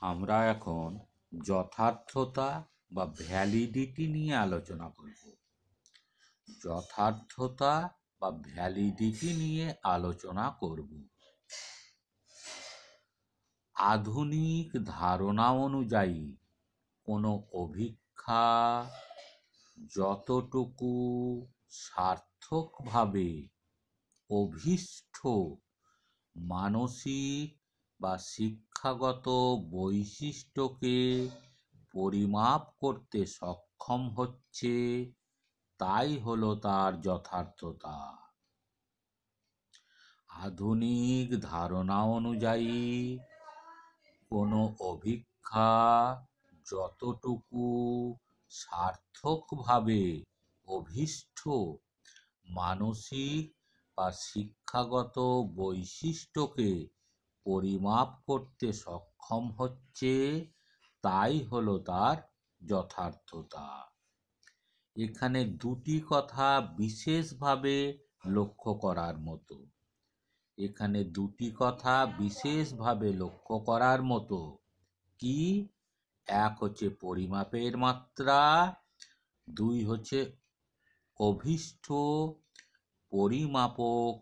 আমরা এখন যথার্থতা বা ভ্যালিডিটি নিয়ে আলোচনা করব। যথার্থতা বা ভ্যালিডিটি নিয়ে আলোচনা করব। আধুনিক ধারণা অনুযায়ী কোনো অভিক্ষা যতটুকু সার্থকভাবে অভীষ্ট মানসিক বা শিক্ষাগত বৈশিষ্ট্যকে পরিমাপ করতে সক্ষম হচ্ছে, তাই হলো তার যথার্থতা। আধুনিক ধারণা অনুযায়ী কোনো অভিক্ষা যতটুকু সার্থকভাবে অভীষ্ট মানসিক বা শিক্ষাগত বৈশিষ্ট্যকে পরিমাপ করতে সক্ষম হচ্ছে, তাই হলো তার যথার্থতা। এখানে দুটি কথা বিশেষভাবে লক্ষ্য করার মতো। কি? এক হচ্ছে পরিমাপের মাত্রা, দুই হচ্ছে অভীষ্ট পরিমাপক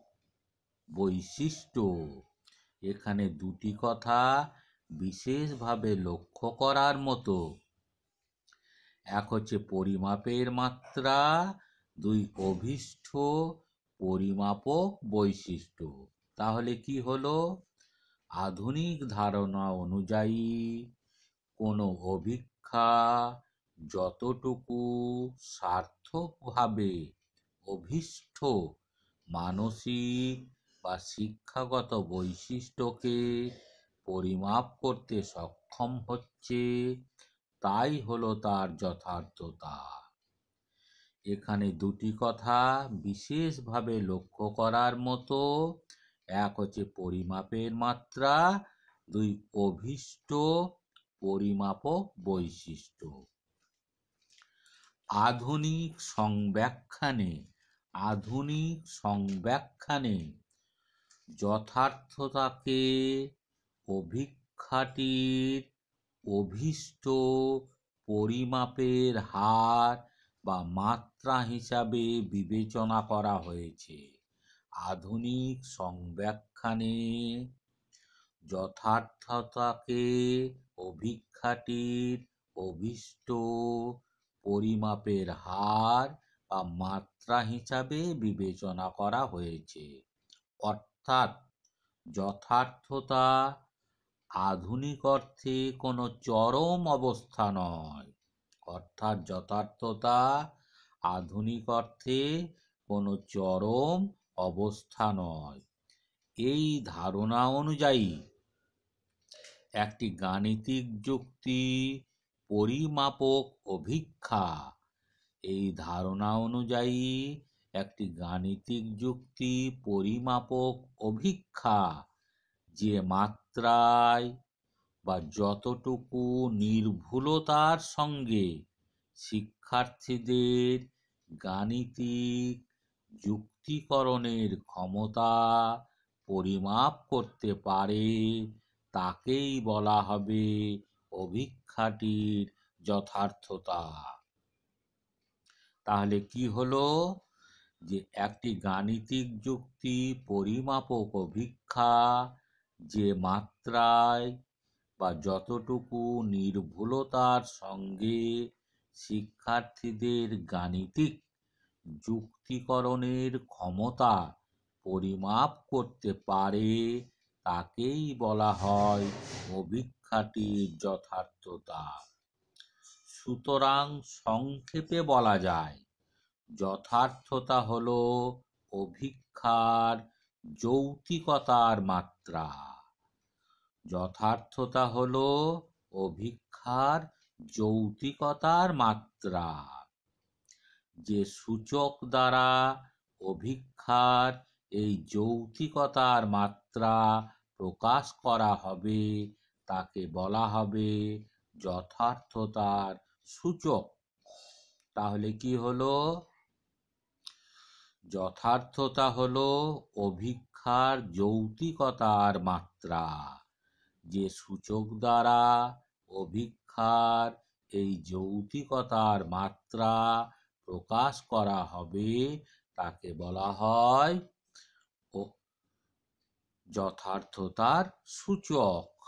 বৈশিষ্ট্য। এখানে দুটি কথা বিশেষভাবে লক্ষ্য করার মতো। এক হচ্ছে পরিমাপের মাত্রা, দুই অভীষ্ট পরিমাপক বৈশিষ্ট্য। তাহলে কি হলো? আধুনিক ধারণা অনুযায়ী কোনো অভিক্ষা যতটুকু সার্থকভাবে অভীষ্ট মানসিক বা শিক্ষাগত বৈশিষ্ট্যকে পরিমাপ করতে সক্ষম হচ্ছে, তাই হলো তার যথার্থতা। এখানে দুটি কথা বিশেষভাবে লক্ষ্য করার মতো। এক হচ্ছে পরিমাপের মাত্রা, দুই অভীষ্ট পরিমাপক বৈশিষ্ট্য। আধুনিক সংব্যাখ্যানে যথার্থতাকে অভিক্ষাটির অভীষ্ট পরিমাপের হার বা মাত্রা হিসাবে বিবেচনা করা হয়েছে। আধুনিক সংব্যাখ্যানে যথার্থতাকে অভিক্ষাটির অভীষ্ট পরিমাপের হার বা মাত্রা হিসাবে বিবেচনা করা হয়েছে। অর্থাৎ যথার্থতা আধুনিক অর্থে কোনো চরম অবস্থা নয়। এই ধারণা অনুযায়ী একটি গাণিতিক যুক্তি পরিমাপক অভিক্ষা যে মাত্রায় বা যতটুকু নির্ভুলতার সঙ্গে শিক্ষার্থীদের গাণিতিক যুক্তিকরণের ক্ষমতা পরিমাপ করতে পারে, তাকেই বলা হবে অভিক্ষাটির যথার্থতা। তাহলে কি হলো? যে একটি গাণিতিক যুক্তি পরিমাপক অভিক্ষা যে মাত্রায় বা যতটুকু নির্ভুলতার সঙ্গে শিক্ষার্থীদের গাণিতিক যুক্তিকরণের ক্ষমতা পরিমাপ করতে পারে, তাকেই বলা হয় অভিক্ষাটির যথার্থতা। সুতরাং সংক্ষেপে বলা যায়, যথার্থতা হলো অভিক্ষার যৌক্তিকতার মাত্রা। যে সূচক দ্বারা অভিক্ষার এই যৌক্তিকতার মাত্রা প্রকাশ করা হবে, তাকে বলা হবে যথার্থতার সূচক। তাহলে কি হলো? যথার্থতা হলো অভিক্ষার যৌক্তিকতার মাত্রা, যে সূচক দ্বারা অভিক্ষার এই যৌক্তিকতার মাত্রা প্রকাশ করা হবে তাকে বলা হয় যথার্থতার সূচক।